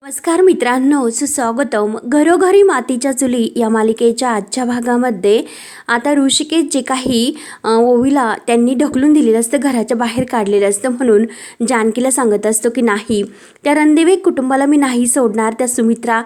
नमस्कार मित्रांनो, सुस्वागतम. घरोघरी मातीच्या चुली या मालिकेच्या आजच्या भागामध्ये आता ऋषिकेश जे काही ओवीला त्यांनी ढकलून दिलेलं असतं, घराच्या बाहेर काढलेलं असतं, म्हणून जानकीला सांगत असतो की नाही, त्या रणदिवे कुटुंबाला मी नाही सोडणार, त्या सुमित्रा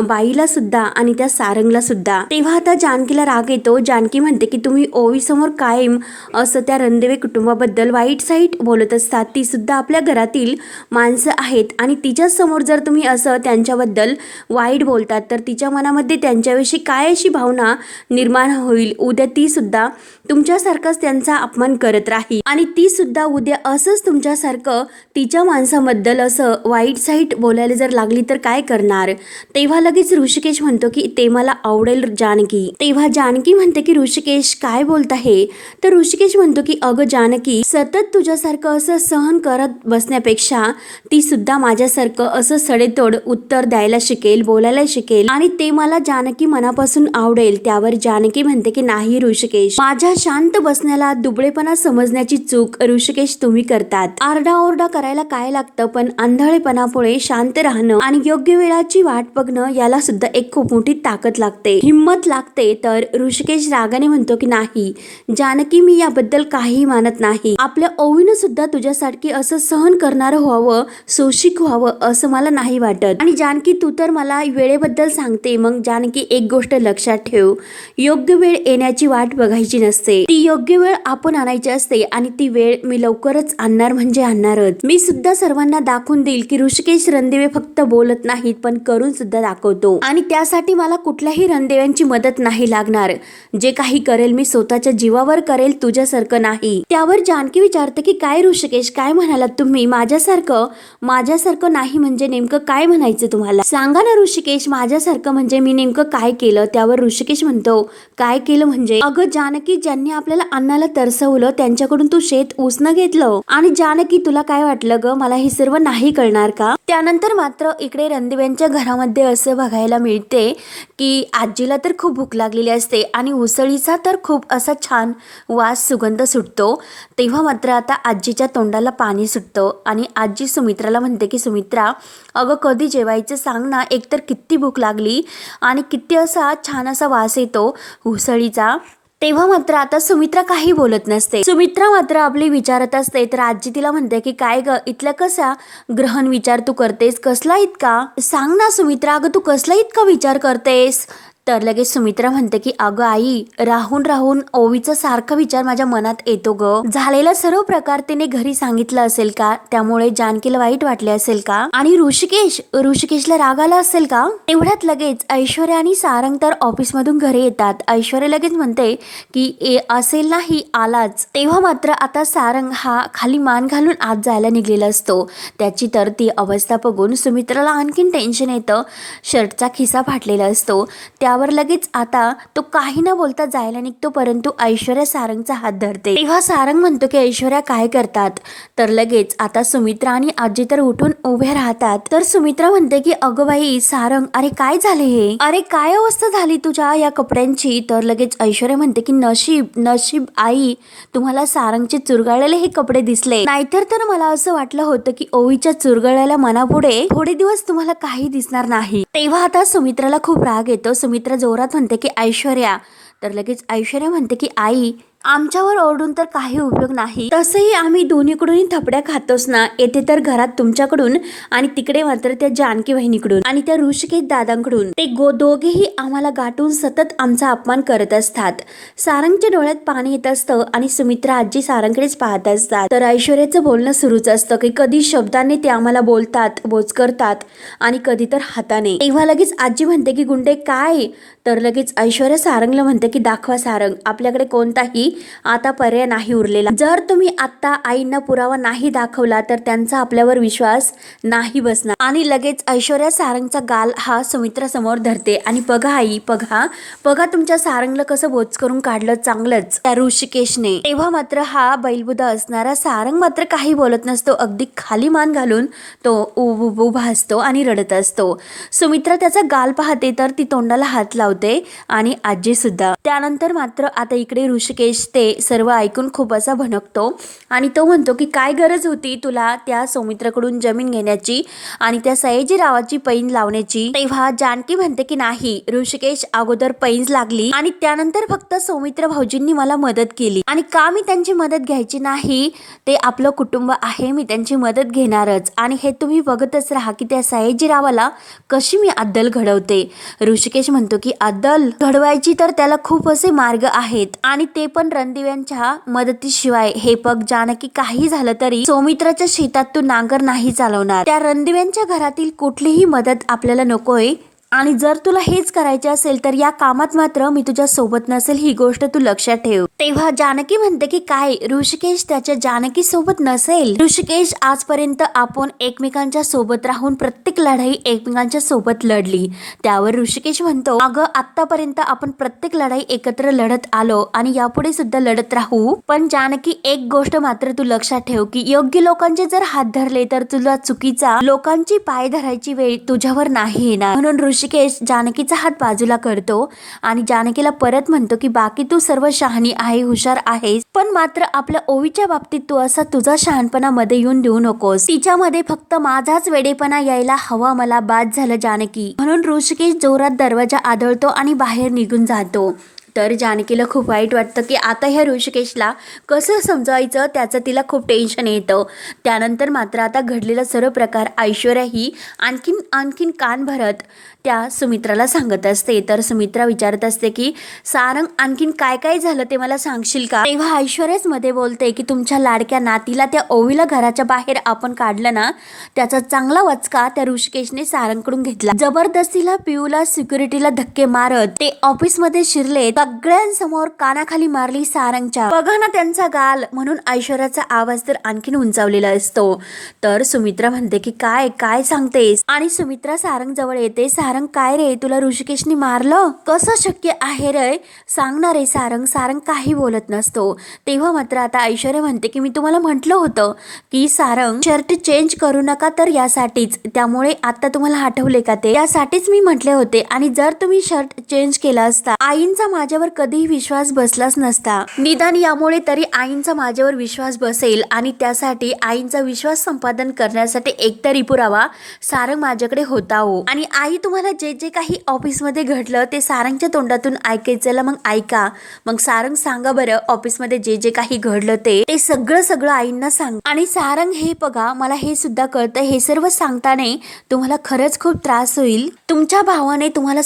बाईला सुद्धा आणि त्या सारंगला सुद्धा. तेव्हा आता जानकीला राग येतो. जानकी म्हणते की तुम्ही ओवीसमोर कायम असं त्या रणदिवे कुटुंबाबद्दल वाईट साईट बोलत असतात. ती सुद्धा आपल्या घरातील माणसं आहेत आणि तिच्यासमोर जर तुम्ही असं त्यांच्याबद्दल वाईट बोलतात तर तिच्या मनामध्ये त्यांच्याविषयी काय अशी भावना निर्माण होईल. उद्या ती सुद्धा तुमच्यासारखाच त्यांचा अपमान करत राहील आणि ती सुद्धा उद्या असंच तुमच्यासारखं तिच्या माणसाबद्दल असं वाईट साईट बोलायला जर लागली तर काय करणार. तेव्हा लगेच ऋषिकेश म्हणतो की ते मला आवडेल जानकी. तेव्हा जानकी म्हणते की ऋषिकेश काय बोलत आहे. तर ऋषिकेश म्हणतो की अगं जानकी, सतत तुझ्यासारखं असं सहन करत बसण्यापेक्षा ती सुद्धा माझ्यासारखं असं सडेतोड उत्तर द्यायला शिकेल, बोलायला शिकेल आणि ते मला जानकी मनापासून आवडेल. त्यावर जानकी म्हणते की नाही ऋषिकेश, माझ्या शांत बसण्याला दुबळेपणा समजण्याची चूक ऋषिकेश तुम्ही करतात. आरडाओरडा करायला काय लागतं, पण आंधळेपणामुळे शांत राहणं आणि योग्य वेळाची वाट बघणं याला सुद्धा एक खूप मोठी ताकद लागते, हिंमत लागते. तर ऋषिकेश रागाने म्हणतो की नाही जानकी, मी याबद्दल काही मानत नाही. आपल्या ओवीनं सुद्धा तुझ्यासारखी असं सहन करणारं व्हावं, सोशिक व्हावं असं मला नाही वाटत. आणि जानकी, तू तर मला वेळेबद्दल सांगते, मग जानकी एक गोष्ट लक्षात ठेव, योग्य वेळ येण्याची वाट बघायची नसते, ती योग्य वेळ आपण आणायची असते आणि ती वेळ मी लवकरच आणणार म्हणजे आणणारच. मी सुद्धा सर्वांना दाखवून देईल की ऋषिकेश रणदिवे फक्त बोलत नाहीत पण करून सुद्धा दाखवतो आणि त्यासाठी मला कुठल्याही रणदिव्यांची मदत नाही लागणार. जे काही करेल मी स्वतःच्या जीवावर करेल, तुझ्यासारखं नाही. त्यावर जानकी विचारते की काय ऋषिकेश, काय म्हणालात तुम्ही? माझ्यासारखं नाही म्हणजे नेमकं काय म्हणायचं तुम्हाला? सांगा ना ऋषिकेश, माझ्यासारखं म्हणजे मी नेमकं काय केलं? त्यावर ऋषिकेश म्हणतो काय केलं म्हणजे, अगं जानकी, ज्यांनी आपल्याला अन्नाला तरसवलं त्यांच्याकडून तू शेत उसनं घेतलं. आणि जानकी, तुला काय वाटलं ग, मला हे सर्व नाही कळणार का? त्यानंतर मात्र इकडे रणदिव्यांच्या घरामध्ये असं बघायला मिळते की आजीला तर खूप भूक लागलेली असते आणि उसळीचा तर खूप असा छान वास सुगंध सुटतो. तेव्हा मात्र आता आजीच्या तोंडाला पाणी सुटतं आणि आजी सुमित्राला म्हणते की सुमित्रा, अगं कधी जेवायचं सांग ना, एकतर किती भूक लागली आणि किती असा छान असा वास येतो उसळीचा. तेव्हा मात्र आता सुमित्रा काही बोलत नसते. सुमित्रा मात्र आपली विचारत असते. तर आजी तिला म्हणते की काय ग, इथल्या कसा ग्रहण विचार तू करतेस, कसला इतका? सांग ना सुमित्रा, अगं तू कसला इतका विचार करतेस? तर लगेच सुमित्रा म्हणते की अगं आई, राहून राहून ओवीचा सारखा विचार माझ्या मनात येतो ग. झालेला सर्व प्रकार तिने घरी सांगितलं असेल का, त्यामुळे जानकीला वाईट वाटले असेल का, आणि ऋषिकेशला राग आला असेल का? एवढ्यात लगेच ऐश्वर्या आणि सारंग तर ऑफिस मधून घरी येतात. ऐश्वर्या लगेच म्हणते की असेल नाही आलाच. तेव्हा मात्र आता सारंग हा खाली मान घालून आत जायला निघलेला असतो. त्याची तर ती अवस्था बघून सुमित्राला आणखीन टेन्शन येतं. शर्टचा खिसा फाटलेला असतो. त्यावर लगेच आता तो काही न बोलता जायला निघतो, परंतु ऐश्वर्या सारंगचा हात धरते. तेव्हा सारंग म्हणतो की ऐश्वर्या काय करतात? तर लगेच आता सुमित्रा आणि आजी तर उठून उभे राहतात. तर सुमित्रा म्हणते की अगं बाई सारंग, अरे काय झाले हे, अरे काय अवस्था झाली तुझ्या या कपड्यांची? तर लगेच ऐश्वर्या म्हणते की नशीब आई, तुम्हाला सारंगचे चुरगळलेले हे कपडे दिसले, नाहीतर तर मला असं वाटलं होतं की ओवीच्या चुरगळलेल्या मनापुढे थोडे दिवस तुम्हाला काही दिसणार नाही. तेव्हा आता सुमित्राला खूप राग येतो. सुमित्रा जोरात म्हणते की ऐश्वर्या. तर लगेच ऐश्वर्या म्हणते की आई, आमच्यावर ओरडून तर काही उपयोग नाही, तसंही आम्ही दोन्हीकडून थपड्या खातोच ना. येथे तर घरात तुमच्याकडून आणि तिकडे मात्र त्या जानकी बहिणीकडून आणि त्या ऋषिकेश दादांकडून ते दोघेही आम्हाला गाठून सतत आमचा अपमान करत असतात. सारंगच्या डोळ्यात पाणी येत असतं आणि सुमित्रा आजी सारंगकडेच पाहत असतात. तर ऐश्वर्याचं बोलणं सुरूच असतं की कधी शब्दाने ते आम्हाला बोलतात, बोच करतात आणि कधी तर हाताने. तेव्हा लगेच आजी म्हणते की गुंडे काय? तर लगेच ऐश्वर्या सारंगला म्हणते की दाखवा सारंग, आपल्याकडे कोणताही आता पर्याय नाही उरलेला. जर तुम्ही आता आईंना पुरावा नाही दाखवला तर त्यांचा आपल्यावर विश्वास नाही बसणार. आणि लगेच ऐश्वर्या सारंगचा गाल हा सुमित्रा समोर धरते आणि बघा आई, बघा तुमच्या सारंगला कसं बोच करून काढलं चांगलंच त्या ऋषिकेशने. तेव्हा मात्र हा बैलबुधा असणारा सारंग मात्र काही बोलत नसतो. अगदी खाली मान घालून तो उभा असतो आणि रडत असतो. सुमित्रा त्याचा गाल पाहते तर ती तोंडाला हात लावते आणि आजी सुद्धा. त्यानंतर मात्र आता इकडे ऋषिकेश ऋषिकेश ते सर्व ऐकून खूप असा भणकतो आणि तो म्हणतो की काय गरज होती तुला त्या सौमित्राकडून जमीन घेण्याची आणि त्या सयाजीरावाची पैंज लावण्याची. तेव्हा जानकी म्हणते की नाही, ऋषिकेश अगोदर पैंज लागली आणि त्यानंतर फक्त सौमित्र भाऊजींनी मला मदत केली आणि का मी त्यांची मदत घ्यायची नाही, ते आपलं कुटुंब आहे, मी त्यांची मदत घेणारच. आणि हे तुम्ही बघतच राहा की त्या सयाजीरावाला कशी मी अद्दल घडवते. ऋषिकेश म्हणतो की अद्दल घडवायची तर त्याला खूप असे मार्ग आहेत आणि ते पण रणदिव्यांच्या मदतीशिवाय. हे बघ जानकी, काही झालं तरी सौमित्राच्या शेतात तू नांगर नाही चालवणार. त्या रणदिव्यांच्या घरातील कुठलीही मदत आपल्याला नकोय आणि जर तुला हेच करायचे असेल तर या कामात मात्र मी तुझ्या सोबत नसेल, ही गोष्ट तू लक्षात ठेव. तेव्हा जानकी म्हणते की काय, ऋषिकेश त्याच्या जानकी सोबत नसेल? ऋषिकेश, आजपर्यंत आपण एकमेकांच्या सोबत राहून प्रत्येक लढाई एकमेकांच्या सोबत लढली. त्यावर ऋषिकेश म्हणतो, अगं आतापर्यंत आपण प्रत्येक लढाई एकत्र लढत आलो आणि यापुढे सुद्धा लढत राहू. पण जानकी, एक गोष्ट मात्र तू लक्षात ठेव की योग्य लोकांचे जर हात धरले तर तुला चुकीचा लोकांची पाय धरायची वेळ तुझ्यावर नाही येणार. म्हणून ऋषिकेश जानकीचा हात बाजूला करतो आणि जानकीला परत म्हणतो की बाकी तू सर्व शहाणी आहे, हुशार आहेस, पण मात्र आपल्या ओवीच्या बाबतीत तू असा तुझा शहाणपणा मध्ये येऊन देऊ नकोस. तिच्यामध्ये फक्त माझाच वेडेपणा यायला हवा, मला बाद झालं जानकी. म्हणून ऋषिकेश जोरात दरवाजा आदळतो आणि बाहेर निघून जातो. तर जानकीला खूप वाईट वाटतं की आता ह्या ऋषिकेशला कसं समजायचं, त्याचं तिला खूप टेन्शन येतं. त्यानंतर मात्र आता घडलेला सर्व प्रकार ऐश्वर्या ही आणखीन कान भरत त्या सुमित्राला सांगत असते. तर सुमित्रा विचारत असते की सारंग, आणखीन काय काय झालं ते मला सांगशील का? तेव्हा ऐश्वर्याच मध्ये बोलते की तुमच्या लाडक्या नातीला, त्या ओवीला घराच्या बाहेर आपण काढलं ना, त्याचा चांगला वचका त्या ऋषिकेशने सारंगकडून घेतला. जबरदस्तीला पिऊला सिक्युरिटीला धक्के मारत ते ऑफिसमध्ये शिरले, सगळ्यांसमोर कानाखाली मारली सारंगच्या. बघा ना त्यांचा गाल. म्हणून ऐश्वर्याचा आवाज तर आणखीन उंचावलेला असतो. तर सुमित्रा म्हणते की काय काय सांगतेस? आणि सुमित्रा सारंग जवळ येते. सारंग, काय रे, तुला ऋषिकेशने मारलं? कसं शक्य आहे रे, सांगणार आहे सारंग. सारंग काही बोलत नसतो. तेव्हा मात्र आता ऐश्वर्या म्हणते की मी तुम्हाला म्हटलं होतं की सारंग शर्ट चेंज करू नका, तर यासाठीच. त्यामुळे आता तुम्हाला आठवले का ते? यासाठीच मी म्हटले होते. आणि जर तुम्ही शर्ट चेंज केला असता, आईंचा माझ्यावर कधीही विश्वास बसलाच नसता. निदान यामुळे तरी आईंचा माझ्यावर विश्वास बसेल आणि त्यासाठी आईंचा विश्वास संपादन करण्यासाठी एकतरी पुरावा सारंग माझ्याकडे होता हो. आणि आई, तुम्हाला जे जे काही ऑफिसमध्ये घडलं ते सारंगच्या तोंडातून ऐकायचं. मग ऐका. मग सारंग, सांगा बरं, ऑफिसमध्ये जे जे काही घडलं ते सगळं आईंना सांग. आणि सारंग, हे बघा, मला हे सुद्धा कळतं, हे सर्व सांगताना तुम्हाला खरंच खूप त्रास होईल. तुमच्या भावाने तुम्हाला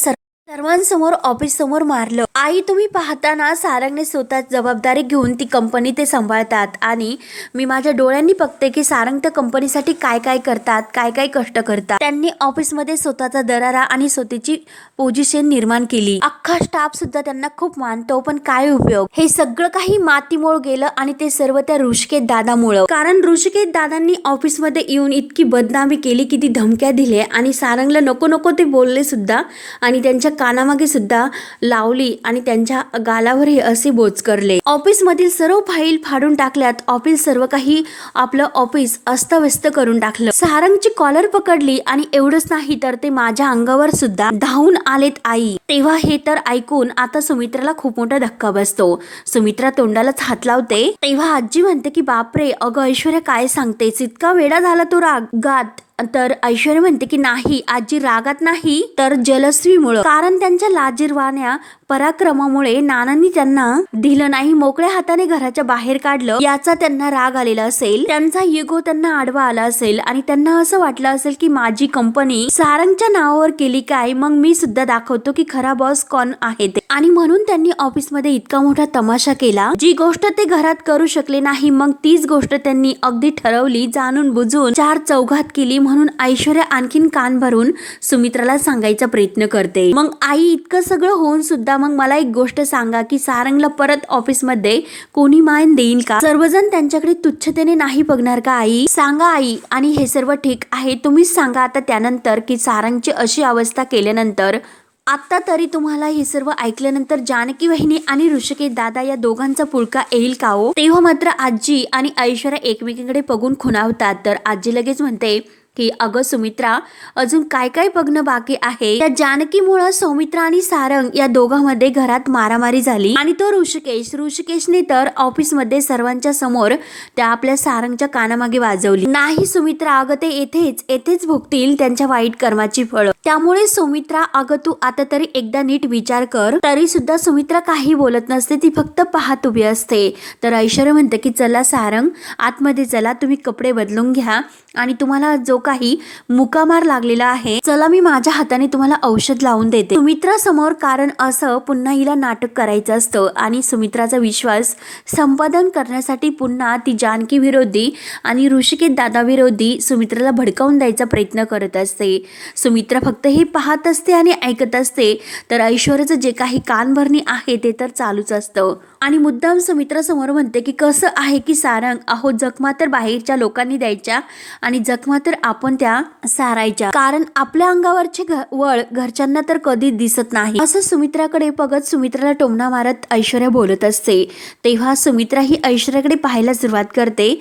सर्वांसमोर ऑफिस समोर मारलं. आई, तुम्ही पाहताना सारंगने स्वतः जबाबदारी घेऊन ती कंपनी ते सांभाळतात आणि मी माझ्या डोळ्यांनी बघते की सारंग त्या कंपनीसाठी काय काय करतात, काय काय कष्ट करतात. त्यांनी ऑफिसमध्ये स्वतःचा दरारा आणि स्वतःची पोझिशन निर्माण केली. अख्खा स्टाफ सुद्धा त्यांना खूप मानतो, पण काय उपयोग? हे सगळं काही मातीमोल गेलं आणि ते सर्व त्या ऋषिकेश दादामुळं. कारण ऋषिकेश दादांनी ऑफिसमध्ये येऊन इतकी बदनामी केली, किती धमक्या दिल्या आणि सारंगला नको नको ते बोलले सुद्धा आणि त्यांच्या कानामागे सुद्धा लावली आणि त्यांच्या गालावरही असे बोचकरले. ऑफिस मधील सर्व फाईल फाडून टाकल्यात. ऑफिस सर्व काही आपलं ऑफिस अस्तव्यस्त करून टाकलं. सारंगची कॉलर पकडली आणि एवढंच नाही तर ते माझ्या अंगावर सुद्धा धावून आलेत आई. तेव्हा हे तर ऐकून आता सुमित्राला खूप मोठा धक्का बसतो. सुमित्रा तोंडालाच हात लावते. तेव्हा आजी म्हणते की बापरे, अगं ऐश्वर्या, काय सांगतेस? इतका वेडा झाला तो रागात. तर ऐश्वर्या म्हणते की नाही आजी, रागात नाही तर जलस्वीमुळे. कारण त्यांच्या लाजिरवाण्या पराक्रमामुळे नानांनी त्यांना दिलं नाही, मोकळ्या हाताने घराच्या बाहेर काढलं, याचा त्यांना राग आलेला असेल. त्यांचा इगो त्यांना आडवा आला असेल आणि त्यांना असं वाटलं असेल की माझी कंपनी सारंगच्या नावावर केली काय, मग मी सुद्धा दाखवतो की खरा बॉस कोण आहे ते. आणि म्हणून त्यांनी ऑफिसमध्ये इतका मोठा तमाशा केला. जी गोष्ट ते घरात करू शकले नाही, मग तीच गोष्ट त्यांनी अगदी ठरवली, जाणून बुजून चार चौघात केली. म्हणून ऐश्वर्या आणखीन कान भरून सुमित्राला सांगायचा प्रयत्न करते. मग आई, इतकं सगळं होऊन सुद्धा मग मला एक गोष्ट सांगा की सारंगला परत ऑफिसमध्ये कोणी मान देईल का? सर्वजण त्यांच्याकडे तुच्छतेने नाही बघणार का आई? सांगा आई. आणि हे सर्व ठीक आहे, तुम्हीच सांगा आता त्यानंतर की सारंगची अशी अवस्था केल्यानंतर आता तरी तुम्हाला हे सर्व ऐकल्यानंतर जानकी वहिनी आणि ऋषिकेश दादा या दोघांचा पुळका येईल का हो? तेव्हा मात्र आजी आणि ऐश्वर्या एकमेकींकडे बघून खुणावतात. तर आजी लगेच म्हणते की अगं सुमित्रा, अजून काय काय बघणं बाकी आहे. त्या जानकीमुळे सौमित्रा आणि सारंग या दोघांमध्ये घरात मारामारी झाली आणि तो ऋषिकेशने तर ऑफिसमध्ये सर्वांच्या समोर त्या आपल्या सारंगच्या कानामागे वाजवली. नाही सुमित्रा, अगं ते येथेच भोगतील त्यांच्या वाईट कर्माची फळं. त्यामुळे सुमित्रा, अगं तू आता तरी एकदा नीट विचार कर. तरी सुद्धा सुमित्रा काही बोलत नसते, ती फक्त पाहत उभी असते. तर ऐश्वर्या म्हणते की चला सारंग, आतमध्ये चला, तुम्ही कपडे बदलून घ्या आणि तुम्हाला जो काही मुकामार लागलेला आहे, चला मी माझ्या हाताने तुम्हाला औषध लावून देते सुमित्रा समोर. कारण असं पुन्हा हिला नाटक करायचं असतं आणि सुमित्राचा विश्वास संपादन करण्यासाठी पुन्हा ती जानकी विरोधी आणि ऋषिकेश दादा विरोधी सुमित्राला भडकावून द्यायचा प्रयत्न करत असते. सुमित्रा फक्त हे पाहत असते आणि ऐकत असते, तर ऐश्वर्याचं जे काही कानभरणी आहे ते तर चालूच असतं. आणि मुद्दाम सुमित्रा समोर म्हणते की कसं आहे की सारंग, अहो जखमा तर बाहेरच्या लोकांनी द्यायच्या आणि जखमा तर आपण त्या सारायच्या, कारण आपल्या अंगावरचे वळ घरच्यांना तर कधी दिसत नाही. असं सुमित्राकडे बघत सुमित्राला टोमणा मारत ऐश्वर्या बोलत असते. तेव्हा सुमित्रा ही ऐश्वर्याकडे पाहायला सुरुवात करते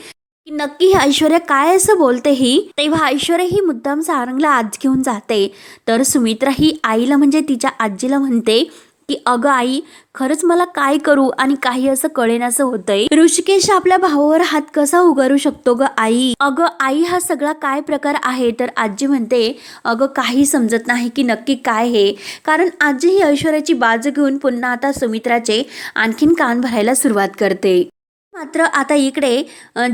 की नक्की ही ऐश्वर्या काय असं बोलते ही. तेव्हा ऐश्वर्या ही मुद्दाम सारंगला आज घेऊन जाते. तर सुमित्रा ही आईला म्हणजे तिच्या आजीला म्हणते की अगं आई, खरंच मला काय करू आणि काही असं कळेनासं होतंय. ऋषिकेश आपल्या भावावर हात कसा उगारू शकतो ग आई. अगं आई, हा सगळा काय प्रकार आहे. तर आजी म्हणते अगं काही समजत नाही की नक्की काय हे. कारण आजी ही ऐश्वर्याची बाजू घेऊन पुन्हा आता सुमित्राचे आणखीन कान भरायला सुरुवात करते. मात्र आता इकडे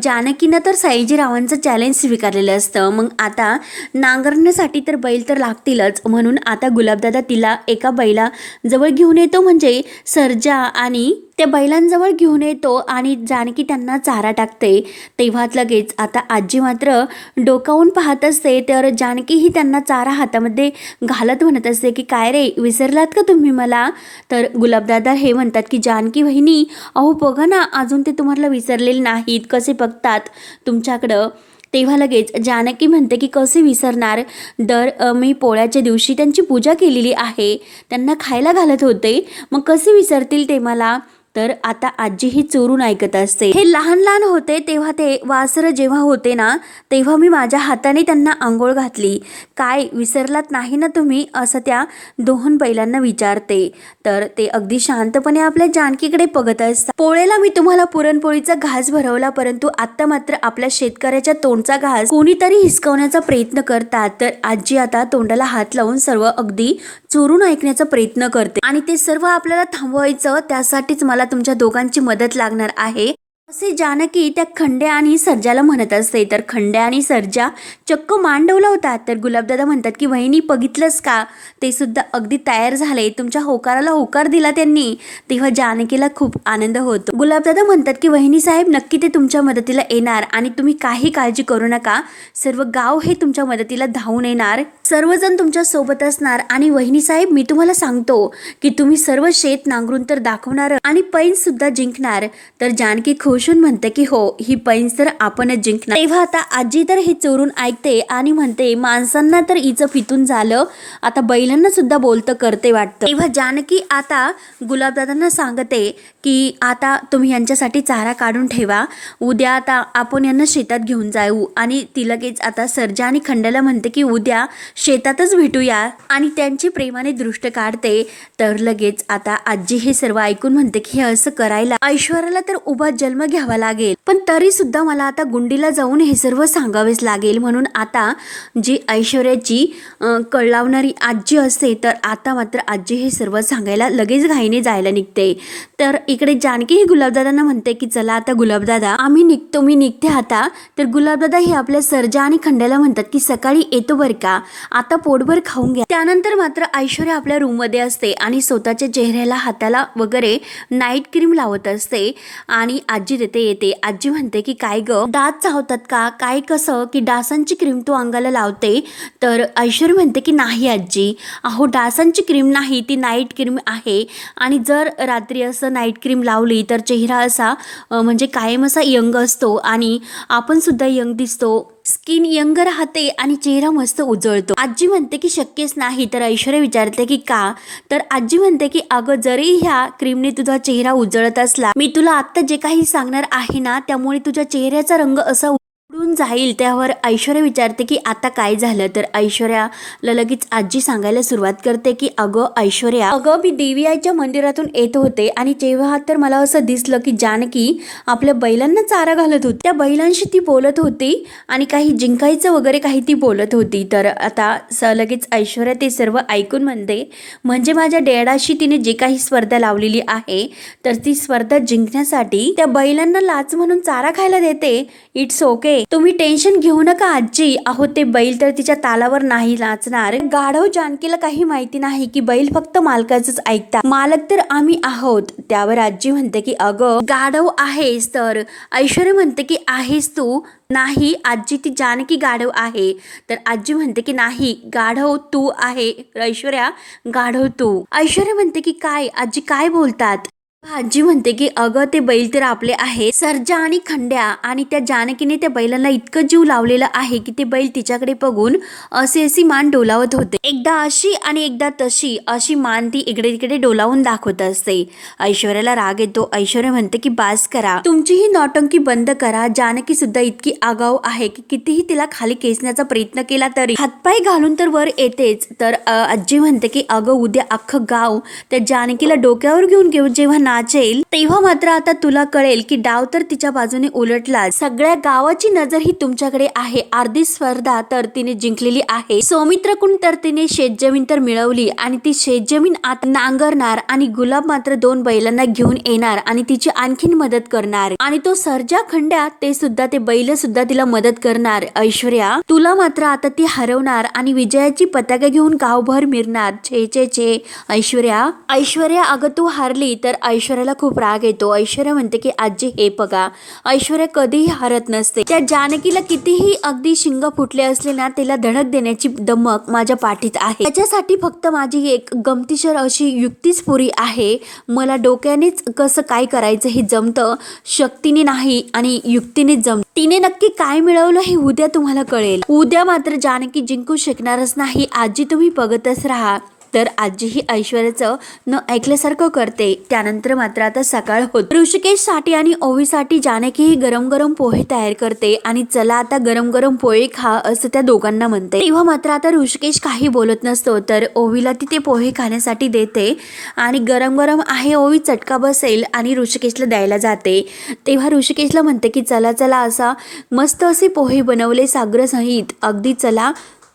जानकीनं तर सयाजीरावांचं चॅलेंज स्वीकारलेलं असतं. मग आता नांगरण्यासाठी तर बैल तर लागतीलच, म्हणून आता गुलाबदादा तिला एका बैला जवळ घेऊन येतो, म्हणजे सर्जा, आणि त्या बैलांजवळ घेऊन येतो आणि जानकी त्यांना चारा टाकते. तेव्हाच लगेच आता आजी मात्र डोकावून पाहत असते. तर जानकी ही त्यांना चारा हातामध्ये घालत म्हणत असते की काय रे, विसरलात का तुम्ही मला. तर गुलाबदादा हे म्हणतात की जानकी वहिनी, अहो बघा ना, अजून ते तुम्हाला विसरलेले नाहीत, कसे बघतात तुमच्याकडं. तेव्हा लगेच जानकी म्हणते की कसे विसरणार, मी पोळ्याच्या दिवशी त्यांची पूजा केलेली आहे, त्यांना खायला घालत होते, मग कसे विसरतील ते मला. तर आता आजी ही चोरून ऐकत असते. हे लहान लहान होते तेव्हा, ते वासरं जेव्हा होते ना, तेव्हा मी माझ्या हाताने त्यांना आंघोळ घातली, काय विसरलात नाही ना तुम्ही, असं त्या दोन बैलांना विचारते. तर ते अगदी शांतपणे आपल्या जानकीकडे बघत असतात. पोळेला मी तुम्हाला पुरणपोळीचा घास भरवला, परंतु आता मात्र आपल्या शेतकऱ्याच्या तोंडचा घास कोणीतरी हिसकवण्याचा प्रयत्न करतात. तर आजी आता तोंडाला हात लावून सर्व अगदी चोरून ऐकण्याचा प्रयत्न करते आणि ते सर्व आपल्याला थांबवायचं, त्यासाठीच मला तुमच्या दोघांची मदत लागणार आहे, असे जानकी त्या खंड्या आणि सर्जाला म्हणत असते. तर खंड्या आणि सर्जा चक्क मांडवला होतात. तर गुलाबदादा म्हणतात की वहिनी बघितलंस का, ते सुद्धा अगदी तयार झाले, तुमच्या होकाराला होकार दिला त्यांनी. तेव्हा जानकीला खूप आनंद होतो. गुलाबदादा म्हणतात की वहिनी साहेब, नक्की ते तुमच्या मदतीला येणार आणि तुम्ही काही काळजी करू नका, सर्व गाव हे तुमच्या मदतीला धावून येणार, सर्वजण तुमच्या सोबत असणार. आणि वहिनी साहेब, मी तुम्हाला सांगतो की तुम्ही सर्व शेत नांगरून तर दाखवणार आणि पैंज सुद्धा जिंकणार. तर जानकी खुशून म्हणते की हो, ही पैंज तर आपणच जिंकणार. तेव्हा आता आजी तर हे चोरून ऐकते आणि म्हणते माणसांना तर हिचं पितून झालं, आता बैलांना सुद्धा बोलतं करते वाटतं. तेव्हा जानकी आता गुलाबदादांना सांगते की आता तुम्ही यांच्यासाठी चारा काढून ठेवा, उद्या आता आपण यांना शेतात घेऊन जाऊ. आणि ती लगेच आता सर्जा आणि खंड्याला म्हणते की उद्या शेतातच भेटूया आणि त्यांची प्रेमाने दृष्ट काढते. तर लगेच आता आजी हे सर्व ऐकून म्हणते की हे असं करायला ऐश्वर्याला तर उभा जन्म घ्यावा लागेल, पण तरी सुद्धा मला आता गुंडीला जाऊन हे सर्व सांगावेच लागेल. म्हणून आता जी ऐश्वर्याची कळलावणारी आजी असते, तर आता मात्र आजी हे सर्व सांगायला लगेच घाईने जायला निघते. तर इकडे जानकी ही गुलाबदादांना म्हणते की चला आता गुलाबदादा, आम्ही निघतो, मी निघते आता. तर गुलाबदादा हे आपल्या सर्जा आणि खंड्याला म्हणतात की सकाळी येतो बरं का, आता पोटभर खाऊन घ्या. त्यानंतर मात्र ऐश्वर्या आपल्या रूम मध्ये असते आणि स्वतःच्या चेहऱ्याला, हाताला वगैरे नाईट क्रीम लावत असते आणि आजी तिथे येते. आजी म्हणते की काय ग, डास चावतात का काय, कसं की डासांची क्रीम तू अंगाला लावते. तर ऐश्वर्या म्हणते की नाही आजी, अहो डासांची क्रीम नाही, ती नाईट क्रीम आहे आणि जर रात्री असं नाईट क्रीम लावली तर चेहरा असा म्हणजे कायम असा यंग असतो आणि आपण सुद्धा यंग दिसतो, स्किन यंग राहते आणि चेहरा मस्त उजळतो. आजी म्हणते की शक्यच नाही. तर ऐश्वर्या विचारते की का. तर आजी म्हणते की अगं, जरी ह्या क्रीमने तुझा चेहरा उजळत असला, मी तुला आत्ता जे काही सांगणार आहे ना, त्यामुळे तुझ्या चेहऱ्याचा रंग असा उडून जाईल त्यावर ऐश्वर्या विचारते की आता काय झालं. तर ऐश्वर्याला लगेच आजी सांगायला सुरुवात करते की अगं ऐश्वर्या, अगं मी देवी आईच्या मंदिरातून येत होते आणि तेव्हा तर मला असं दिसलं की जानकी आपल्या बैलांना चारा घालत होती. त्या बैलांशी ती बोलत होती आणि काही जिंकायचं वगैरे काही ती बोलत होती. तर आता लगेच ऐश्वर्या ते सर्व ऐकून म्हणते म्हणजे माझ्या डॅडाशी तिने जे काही स्पर्धा लावलेली आहे तर ती स्पर्धा जिंकण्यासाठी त्या बैलांना लाच म्हणून चारा खायला देते. इट्स ओके, तुम्ही टेन्शन घेऊ नका आजी. अहो ते बैल तर तिच्या तालावर नाही नाचणार. गाढव जानकीला काही माहिती नाही की बैल फक्त मालकाचंच ऐकतात, मालक तर आम्ही आहोत. त्यावर आजी म्हणते की अगं गाढव आहेस. तर ऐश्वर्या म्हणते की आहेस तू. नाही आजी, ती जानकी गाढव आहे. तर आजी म्हणते की नाही, गाढव तू आहे ऐश्वर्या, गाढव तू. ऐश्वर्या म्हणते की काय आजी, काय बोलतात. आजी म्हणते की अगं ते बैल तर आपले आहे, सर्जा आणि खंड्या. आणि त्या जानकीने त्या बैलांना इतकं जीव लावलेला आहे की ते बैल तिच्याकडे बघून अशी मान डोलावत होते. एकदा अशी आणि एकदा तशी अशी मान ती इकडे तिकडे डोलावून दाखवत असते. ऐश्वर्याला राग येतो. ऐश्वर्या म्हणते की बास करा, तुमची ही नौटंकी बंद करा. जानकी सुद्धा इतकी आगाऊ आहे की कितीही तिला खाली खेचण्याचा प्रयत्न केला तरी हातपाय घालून तर वर येतेच. तर आजी म्हणते की अगं उद्या अख्खं गाव त्या जानकीला डोक्यावर घेऊन जेव्हा नाचेल तेव्हा मात्र आता तुला कळेल की डाव तर तिच्या बाजूने उलटला. सगळ्या गावाची नजर ही तुमच्याकडे आहे. अर्धी स्पर्धा तर तिने जिंकलेली आहे. सौमित्रकडून तर तिने शेतजमीन तर मिळवली आणि ती शेतजमीन आता नांगरणार आणि गुलाब मात्र 2 बैलांना घेऊन येणार आणि तिची आणखीन मदत करणार. आणि तो सर्जा खंड्या ते बैल सुद्धा तिला मदत करणार. ऐश्वर्या तुला मात्र आता ती हरवणार आणि विजयाची पताका घेऊन गावभर मिरणार. छे छे छे ऐश्वर्या अगं तू हारली. तर ऐश्वर्याला खूप राग येतो. ऐश्वर्या म्हणते की आजी हे बघा, ऐश्वर्या कधीही हारत नसते. त्या जानकीला कितीही अगदी शिंग फुटले असले ना, तिला धडक देण्याची दमक माझ्या पाठीत आहे. त्याच्यासाठी फक्त माझी एक गमतीशीर अशी युक्तीच पुरी आहे. मला डोक्यानेच कसं काय करायचं हे जमतं, शक्तीने नाही आणि युक्तीनेच जमतं. तिने नक्की काय मिळवलं हे उद्या तुम्हाला कळेल. उद्या मात्र जानकी जिंकू शकणारच नाही. आजी तुम्ही बघतच राहा. तर आजी ही ऐश्वर्याचं न ऐकल्यासारखं करते. त्यानंतर मात्र आता सकाळ होत. ऋषिकेशसाठी आणि ओवीसाठी जानकी ही गरम गरम पोहे तयार करते आणि चला आता गरम गरम पोहे खा असं त्या दोघांना म्हणते. तेव्हा मात्र आता ऋषिकेश काही बोलत नसतो. तर ओवीला ती ते पोहे खाण्यासाठी देते आणि गरम गरम आहे ओवी, चटका बसेल आणि ऋषिकेशला द्यायला जाते. तेव्हा ऋषिकेशला म्हणते की चला चला, असा मस्त असे पोहे बनवले सागरसहित, अगदी चला.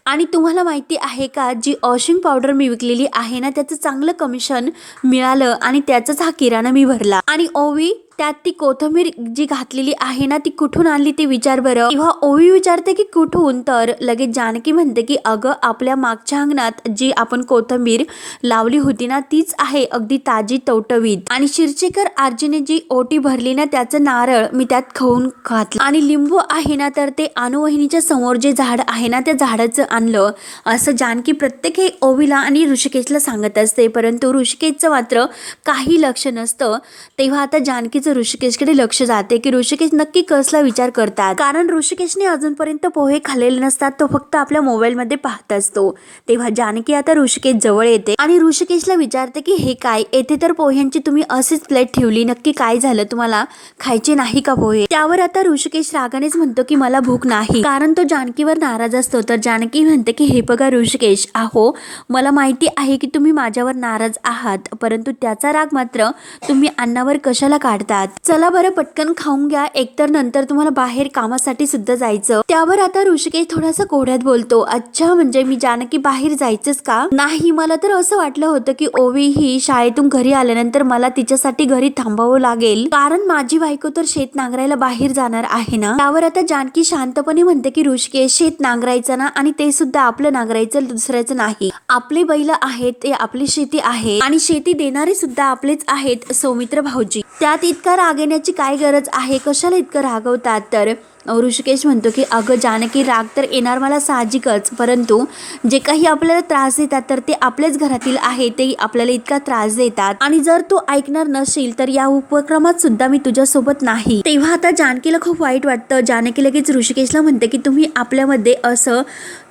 आणि तुम्हाला माहिती आहे का, जी वॉशिंग पावडर मी विकलेली आहे ना, त्याचं चांगलं कमिशन मिळालं आणि त्याचाच हा किराणा मी भरला. आणि ओवी त्यात ती कोथिंबीर जी घातलेली आहे ना, ती कुठून आणली ते विचार बरं. तेव्हा ओवी विचारते की कुठून. तर लगेच जानकी म्हणते की अगं आपल्या मागच्या अंगणात जी आपण कोथिंबीर लावली होती ना, तीच आहे अगदी ताजी टवटवीत. आणि शिरचेकर आजीने जी ओटी भरली ना, त्याचं नारळ मी त्यात खाऊन घातलं. आणि लिंबू आहे ना, तर ते अनुवहिनीच्या समोर जे झाड आहे ना, त्या झाडाचं आणलं. असं जानकी प्रत्येक हे ओवीला आणि ऋषिकेशला सांगत असते. परंतु ऋषिकेशचं मात्र काही लक्ष नसतं. तेव्हा आता जानकी ऋषिकेशकडे लक्ष जाते की ऋषिकेश नक्की कसला विचार करतात. कारण ऋषिकेशने अजूनपर्यंत पोहे खाल्लेले नसतात, तो फक्त आपल्या मोबाईल मध्ये पाहत असतो. तेव्हा जानकी आता ऋषिकेश जवळ येते आणि ऋषिकेशला विचारते की हे काय, येथे तर पोह्यांची तुम्ही अशीच प्लेट ठेवली, नक्की काय झालं, तुम्हाला खायचे नाही का पोहे. त्यावर आता ऋषिकेश रागानेच म्हणतो की मला भूक नाही, कारण तो जानकीवर नाराज असतो. तर जानकी म्हणते की हे बघा ऋषिकेश, अहो मला माहिती आहे की तुम्ही माझ्यावर नाराज आहात, परंतु त्याचा राग मात्र तुम्ही अन्नावर कशाला काढता. चला बरं पटकन खाऊन घ्या, एकतर नंतर तुम्हाला बाहेर कामासाठी सुद्धा जायचं. त्यावर आता ऋषिकेश थोडासा कोड्यात बोलतो, अच्छा म्हणजे मी जानकी बाहेर जायचंच का. नाही, मला तर असं वाटलं होतं की ओवी ही शाळेतून घरी आल्यानंतर मला तिच्यासाठी घरी थांबावं लागेल, कारण माझी बायको तर शेत नांगरायला बाहेर जाणार आहे ना. त्यावर आता जानकी शांतपणे म्हणते की ऋषिकेश, शेत नांगरायचं ना, आणि ते सुद्धा आपलं नांगरायचं, दुसऱ्याचं नाही. आपले बैल आहेत, ते आपली शेती आहे आणि शेती देणारे सुद्धा आपलेच आहेत, सौमित्र भाऊजी. त्यात इतका राग येण्याची काय गरज आहे, कशाला इतकं रागवतात. तर ऋषिकेश म्हणतो की अगं जानकी, राग तर येणार मला साहजिकच, परंतु जे काही आपल्याला त्रास देतात तर ते आपल्याच घरातील आहे, ते आपल्याला इतका त्रास देतात आणि जर तू ऐकणार नशील तर या उपक्रमात सुद्धा मी तुझ्यासोबत नाही. तेव्हा आता जानकीला खूप वाईट वाटतं. जानकी लगेच ऋषिकेशला म्हणते की तुम्ही आपल्यामध्ये असं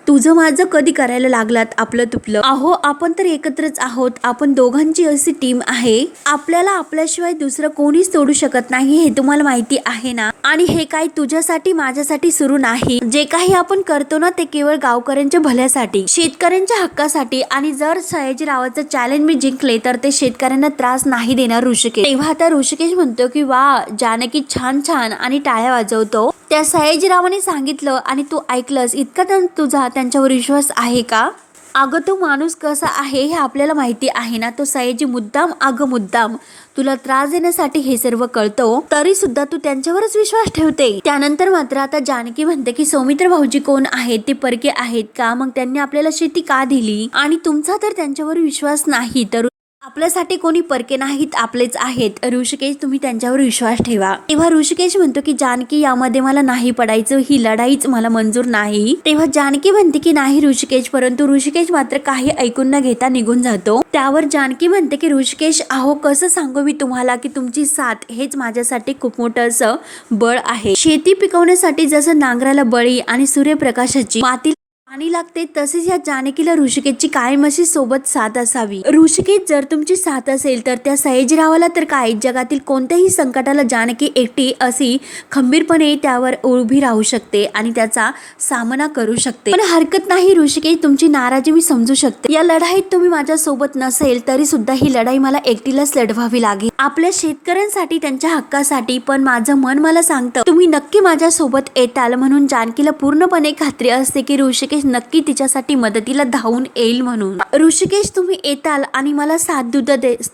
तुझं माझं कधी करायला लागलात आपलं तुपलं. अहो आपण तर एकत्रच आहोत, आपण दोघांची अशी टीम आहे, आपल्याला आपल्याशिवाय दुसरं कोणीच तोडू शकत नाही हे तुम्हाला माहिती आहे ना. आणि हे काही तुझ्यासाठी माझ्यासाठी सुरू नाही, जे काही आपण करतो ना ते केवळ गावकऱ्यांच्या भल्यासाठी, शेतकऱ्यांच्या हक्कासाठी. आणि जर सयाजीरावाचं चॅलेंज मी जिंकले तर ते शेतकऱ्यांना त्रास नाही देणार ऋषिकेश. तेव्हा आता ऋषिकेश म्हणतो की वा जानकी छान छान आणि टाळ्या वाजवतो. त्या सयाजीरावाने सांगितलं आणि तू ऐकलंस, इतका तुझा त्यांच्यावर विश्वास आहे का? अगं तो माणूस कसा आहे हे आपल्याला माहिती आहे ना. तो सयाजी मुद्दाम तुला त्रास देण्यासाठी हे सर्व कळतो, तरी सुद्धा तू त्यांच्यावरच विश्वास ठेवते. त्यानंतर मात्र आता जानकी म्हणते की सौमित्र भाऊजी कोण आहेत, ते परके आहेत का? मग त्यांनी आपल्याला शेती का दिली? आणि तुमचा तर त्यांच्यावर विश्वास नाही तर आपल्यासाठी कोणी परके नाहीत, आपलेच आहेत. ऋषिकेश तुम्ही त्यांच्यावर विश्वास ठेवा. तेव्हा ऋषिकेश म्हणतो की जानकी यामध्ये मला नाही पडायचं, ही लढाईच मला मंजूर नाही. तेव्हा जानकी म्हणते की नाही ऋषिकेश, परंतु ऋषिकेश मात्र काही ऐकून न घेता निघून जातो. त्यावर जानकी म्हणते की ऋषिकेश अहो कसं सांगू मी तुम्हाला की तुमची साथ हेच माझ्यासाठी खूप मोठं असं बळ आहे. शेती पिकवण्यासाठी जसं नांगराला बळी आणि सूर्यप्रकाशाची माती पाणी लागते, तसेच या जानकीला ऋषिकेशची कायम अशी सोबत साथ असावी. ऋषिकेश जर तुमची साथ असेल तर त्या सयाजीरावाला तर काय, जगातील कोणत्याही संकटाला जानकी एकटी अशी खंबीरपणे त्यावर उभी राहू शकते आणि त्याचा सामना करू शकते. पण हरकत नाही ऋषिकेश, तुमची नाराजी मी समजू शकते. या लढाईत तुम्ही माझ्या सोबत नसेल तरी सुद्धा ही लढाई मला एकटीलाच लढवावी लागेल, आपल्या शेतकऱ्यांसाठी, त्यांच्या हक्कासाठी. पण माझं मन मला सांगतं तुम्ही नक्की माझ्या सोबत येताल, म्हणून जानकीला पूर्णपणे खात्री असते की ऋषिकेश नक्की तिच्यासाठी मदतीला धावून येईल. म्हणून ऋषिकेश तुम्ही येताल आणि मला साथ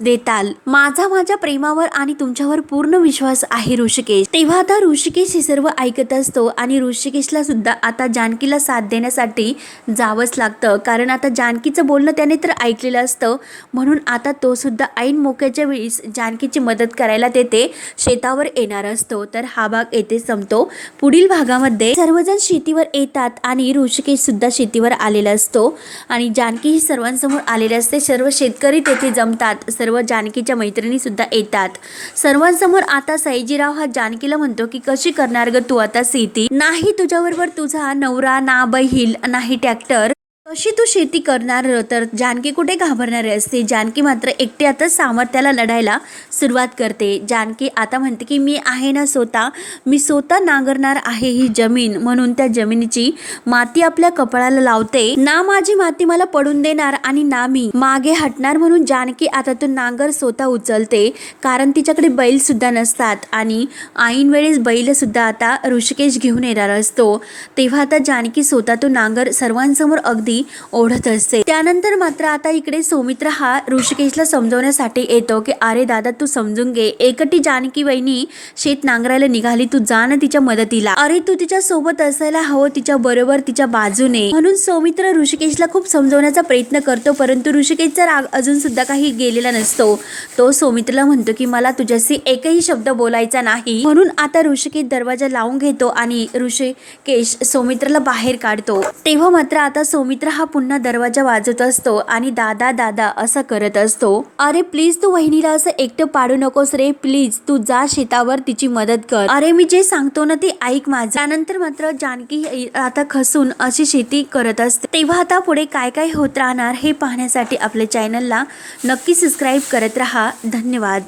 देताल. माझ्या प्रेमावर आणि तुमच्यावर पूर्ण विश्वास आहे ऋषिकेश. तेव्हा आता ऋषिकेश हे सर्व ऐकत असतो आणि ऋषिकेशला सुद्धा आता जानकीला साथ देण्यासाठी जावंच लागतं, कारण आता जानकीचं बोलणं त्याने तर ऐकलेलं असतं. म्हणून आता तो सुद्धा ऐन मोक्याच्या वेळीस जानकीची मदत करायला तेथे शेतावर येणार असतो. तर हा भाग येथे संपतो. पुढील भागामध्ये सर्वजण शेतीवर येतात आणि ऋषिकेश सुद्धा शेतीवर आलेला असतो आणि जानकी ही सर्वांसमोर आलेली असते. सर्व शेतकरी तेथे जमतात, सर्व जानकीच्या मैत्रिणी सुद्धा येतात. सर्वांसमोर आता सयाजीराव हा जानकीला म्हणतो की कशी करणार ग तू आता शेती? नाही तुझ्याबरोबर तुझा नवरा, ना बैल, नाही ट्रॅक्टर, कशी तू शेती करणार? तर जानकी कुठे घाबरणार असते. जानकी मात्र एकटी आता सामर्थ्याला लढायला सुरुवात करते. जानकी आता म्हणते की मी आहे ना मी स्वतः नांगरणार आहे ही जमीन, म्हणून त्या जमिनीची माती आपल्या कपाळाला लावते. ना माझी माती मला पडून देणार आणि ना मी मागे हटणार. म्हणून जानकी आता तो नांगर स्वतः उचलते, कारण तिच्याकडे बैल सुद्धा नसतात आणि ऐन वेळेस बैल सुद्धा आता ऋषिकेश घेऊन येणार असतो. तेव्हा आता जानकी स्वतः तो नांगर सर्वांसमोर अगदी ओढत असते. त्यानंतर मात्र आता इकडे सौमित्र हा ऋषिकेशला समजवण्यासाठी येतो की अरे दादा तू समजून घे, एकटी जानकी वहिनी शेत नांगरायला निघाली, तू जा ना तिच्या मदतीला. अरे तू तिच्या सोबत असायला हवं, तिच्या बरोबर, तिच्या बाजूने. म्हणून सौमित्र ऋषिकेशला खूप समजवण्याचा प्रयत्न करतो, परंतु ऋषिकेशचा राग अजून सुद्धा काही गेलेला नसतो. तो सौमित्रला म्हणतो की मला तुझ्याशी एकही शब्द बोलायचा नाही. म्हणून आता ऋषिकेश दरवाजा लावून घेतो आणि ऋषिकेश सौमित्रला बाहेर काढतो. तेव्हा मात्र आता सौमित्र हा पुन्हा दरवाजा वाजवत असतो आणि दादा दादा असं करत असतो. अरे प्लीज तू वहिनीला असं एकटं पाडू नकोस रे, प्लीज तू जा शेतावर, तिची मदत कर. अरे मी जे सांगतो ना ते ऐक माझं. त्यानंतर मात्र जानकी आता खसून अशी शेती करत असते. तेव्हा आता पुढे काय काय होत राहणार हे पाहण्यासाठी आपल्या चॅनलला नक्की सबस्क्राईब करत राहा. धन्यवाद.